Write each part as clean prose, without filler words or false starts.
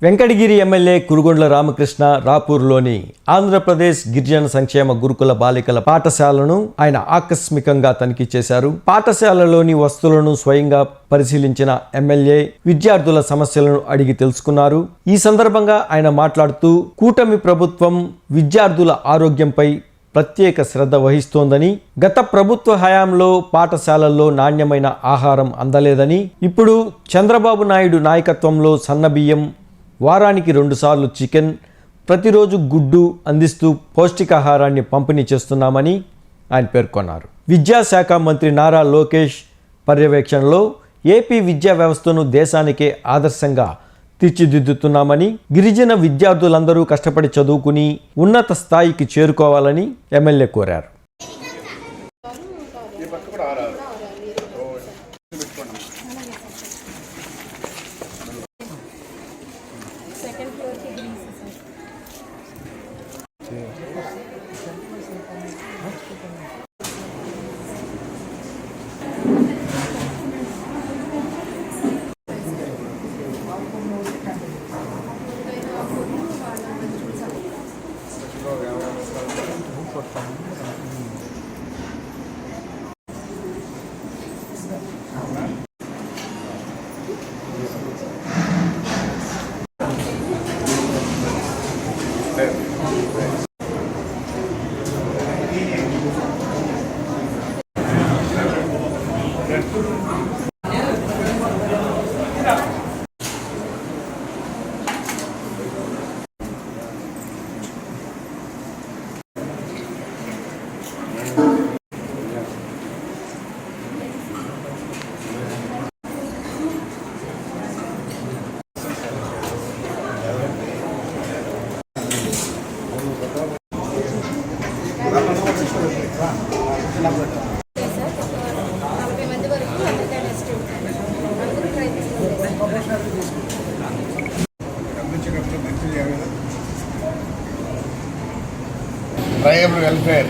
Venkatagiri MLA Kurugondla Ramakrishna రాపూర్లోని Andhra Pradesh గిరిజన సంక్షేమ గురుకుల బాలికల పాఠశాలను ఆయన ఆకస్మికంగా తనిఖీ చేశారు. పాఠశాలలోని వస్తువులను స్వయంగా పరిశీలించిన ఎమ్మెల్యే విద్యార్థుల సమస్యలను అడిగి తెలుసుకున్నారు. ఈ సందర్భంగా ఆయన మాట్లాడుతూ కూటమి ప్రభుత్వం విద్యార్థుల ఆరోగ్యంపై ప్రత్యేక శ్రద్ధ వహిస్తోందని, గత ప్రభుత్వ హయాంలో పాఠశాలల్లో నాణ్యమైన ఆహారం అందలేదని, ఇప్పుడు చంద్రబాబు నాయుడు నాయకత్వంలో సన్నబియ్యం, వారానికి 2 సార్లు చికెన్, ప్రతిరోజు గుడ్డు అందిస్తూ పౌష్టికాహారాన్ని పంపిణీ చేస్తున్నామని ఆయన పేర్కొన్నారు. విద్యాశాఖ మంత్రి నారా లోకేష్ పర్యవేక్షణలో ఏపీ విద్యా వ్యవస్థను దేశానికే ఆదర్శంగా తీర్చిదిద్దుతున్నామని, గిరిజన విద్యార్థులందరూ కష్టపడి చదువుకుని ఉన్నత స్థాయికి చేరుకోవాలని ఎమ్మెల్యే కోరారు. ట్రైబల్ వెల్ఫేర్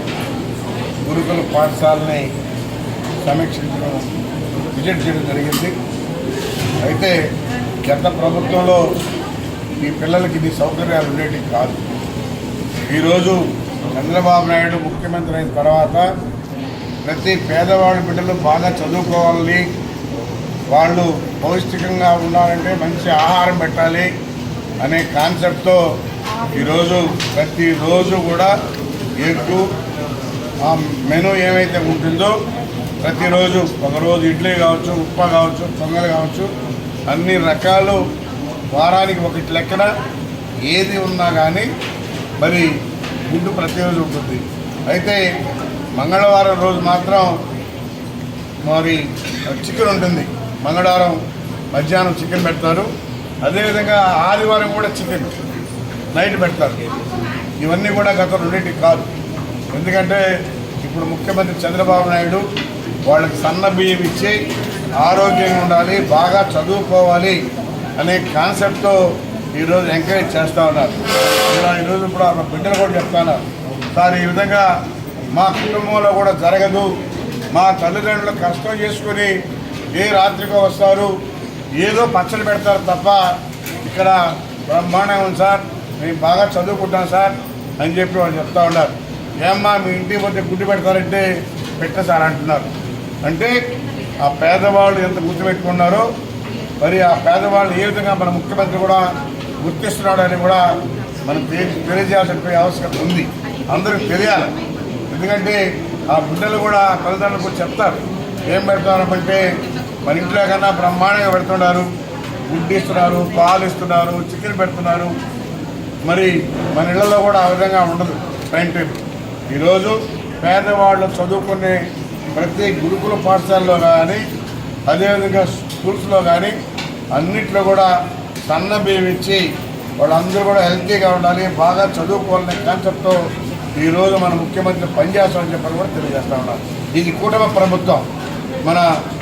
గురుకుల పాఠశాలని సమీక్షించడం విజిట్ చేయడం జరిగింది. అయితే గత ప్రభుత్వంలో ఈ పిల్లలకి ఇది సౌకర్యాలు ఉండేవి కాదు. ఈరోజు చంద్రబాబు నాయుడు ముఖ్యమంత్రి అయిన తర్వాత ప్రతి పేదవాడి బిడ్డలు బాగా చదువుకోవాలని, వాళ్ళు పౌష్టికంగా ఉండాలంటే మంచి ఆహారం పెట్టాలి అనే కాన్సెప్ట్తో ఈరోజు ప్రతిరోజు కూడా ఎగ్గు మెనూ ఏమైతే ఉంటుందో ప్రతిరోజు ఒకరోజు ఇడ్లీ కావచ్చు, ఉప్మా కావచ్చు, పొంగల్ కావచ్చు, అన్ని రకాలు వారానికి ఒకటి లెక్కన ఏది ఉన్నా కానీ మరి గుడ్డు ప్రతిరోజు ఉంటుంది. అయితే మంగళవారం రోజు మాత్రం మరి చికెన్ ఉంటుంది. మంగళవారం మధ్యాహ్నం చికెన్ పెడతారు. అదేవిధంగా ఆదివారం కూడా చికెన్ నైట్ పెడతారు. ఇవన్నీ కూడా గత రెండింటికి కాదు. ఎందుకంటే ఇప్పుడు ముఖ్యమంత్రి చంద్రబాబు నాయుడు వాళ్ళకి సన్న బియ్యం ఇచ్చి ఆరోగ్యంగా ఉండాలి, బాగా చదువుకోవాలి అనే కాన్సెప్ట్తో ఈరోజు ఎంకరేజ్ చేస్తూ ఉన్నారు. ఈరోజు ఇప్పుడు ఆ బిడ్డలు కూడా చెప్తున్నారు, సార్ ఈ విధంగా మా కుటుంబంలో కూడా జరగదు, మా తల్లిదండ్రులు కష్టం చేసుకుని ఏ రాత్రికో వస్తారు, ఏదో పచ్చడి పెడతారు తప్ప ఇక్కడ బ్రహ్మాండంగా ఉంది సార్, మేము బాగా చదువుకుంటాం సార్ అని చెప్పి వాళ్ళు చెప్తా ఉన్నారు. ఏమ్మా మీ ఇంటికి పోతే గుడ్డు పెడతారంటే పెట్ట సార్ అంటున్నారు. అంటే ఆ పేదవాళ్ళు ఎంత గుర్తుపెట్టుకున్నారో మరి ఆ పేదవాళ్ళు ఏ విధంగా మన ముఖ్యమంత్రి కూడా గుర్తిస్తున్నాడు అని కూడా మనం తెలియజేయాల్సిన ఆవశ్యకత ఉంది. అందరికీ తెలియాలి. ఎందుకంటే ఆ బిడ్డలు కూడా తల్లిదండ్రులకు చెప్తారు ఏం పెడతారంటే మన ఇంట్లో కన్నా బ్రహ్మాండంగా పెడుతున్నారు, గుడ్డు ఇస్తున్నారు, పాలు ఇస్తున్నారు, చికెన్ పెడుతున్నారు. మరి మన ఇళ్లలో కూడా ఆ విధంగా ఉండదు టైం టేబుల్. ఈరోజు పేదవాళ్ళు చదువుకునే ప్రతి గురుకుల పాఠశాలలో కానీ అదేవిధంగా స్కూల్స్లో కానీ అన్నింటిలో కూడా సన్న బియ్యం ఇచ్చి వాళ్ళందరూ కూడా హెల్తీగా ఉండాలి, బాగా చదువుకోవాలనే కాన్సెప్ట్తో ఈరోజు మన ముఖ్యమంత్రి పనిచేస్తామని చెప్పని కూడా తెలియజేస్తూ ఉన్నారు. ఇది కూటమి ప్రభుత్వం. మన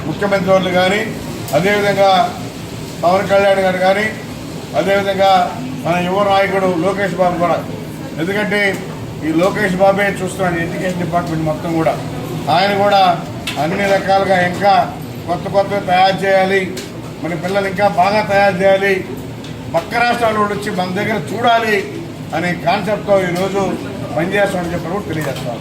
ముఖ్యమంత్రి వాళ్ళు కానీ అదేవిధంగా పవన్ కళ్యాణ్ గారు కానీ అదేవిధంగా మన యువ నాయకుడు లోకేష్ బాబు కూడా, ఎందుకంటే ఈ లోకేష్ బాబే చూస్తున్నాడు ఎడ్యుకేషన్ డిపార్ట్మెంట్ మొత్తం కూడా. ఆయన కూడా అన్ని రకాలుగా ఇంకా కొత్త తయారు చేయాలి, మన పిల్లలు ఇంకా బాగా తయారు చేయాలి, పక్క రాష్ట్రాల వాళ్ళు వచ్చి మన దగ్గర చూడాలి అనే కాన్సెప్ట్తో ఈరోజు పనిచేస్తామని చెప్పి కూడా తెలియజేస్తాం.